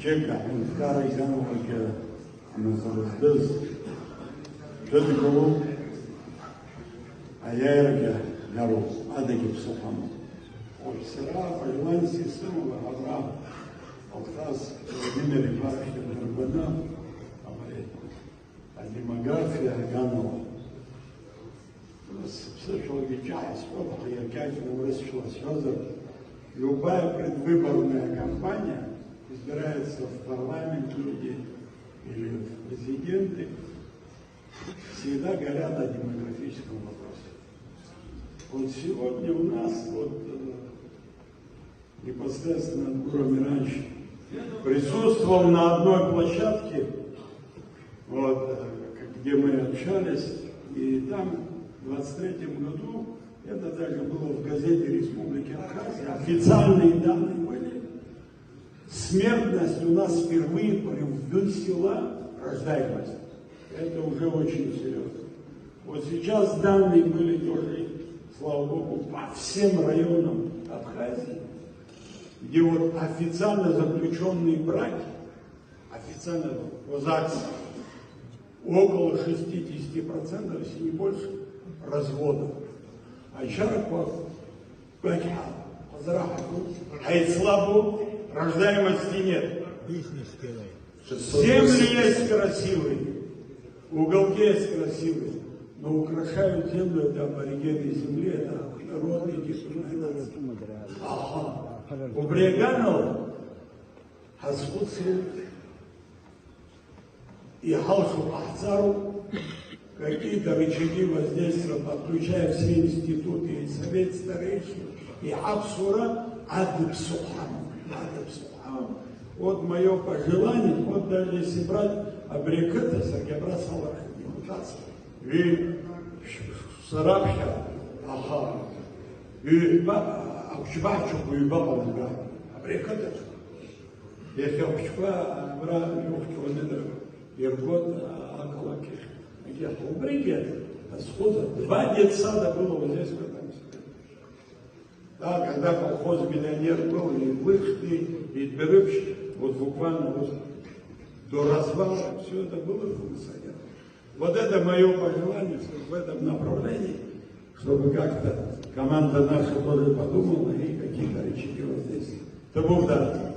Чека, Кара Ивановича, Назарыздыз, Жадыкову, Аяйрга, Гару, Адаги Псухану. Сыра, Пожелань Сисымова, Авраам, Алхаз, Владимир Иванович Горбанов, а демография Ганова. Психологическая спорта, яркательно высшего сразу. Любая предвыборная кампания избирается в парламент люди или в президенты, всегда горят о демографическом вопросе. Вот сегодня у нас, непосредственно от Гура раньше, присутствовал на одной площадке, где мы общались, и там в 23-м году, это даже было в газете Республики Абхазия, официальные данные были, смертность у нас впервые превысила рождаемость. Это уже очень серьезно. Вот сейчас данные были тоже, слава Богу, по всем районам Абхазии, где вот официально заключенные браки, официально по ЗАГСу, около 60%, если не больше, разводов. А еще слабо, рождаемости нет. Земли есть красивые, уголки есть красивые, но украшают землю это аборигены земли, это народные дисциплинации. У Бреганова Хаскуцу и Халшу Ахцару какие-то рычаги воздействия, подключая все институты, и совет старейшин, и Абсура, Адепсухам. Вот мое пожелание, вот даже если брать Абриката, Сергей бросал депутацию, и Сарабша, и Акчбачуку, и Бабалга, Абриката, если Акчба, Абра, Юхчуанедра, Иргот, Акалаких. У Бриге схода 2 детсада было вот здесь, в этом селе. Да, когда колхоз миллионер был, и Лыжный, и Берыбщик, вот буквально вот до развала, все это было функционировало. Вот это мое пожелание, в этом направлении, чтобы как-то команда наша тоже подумала и какие-то рычаги вот здесь. Это Бог даст.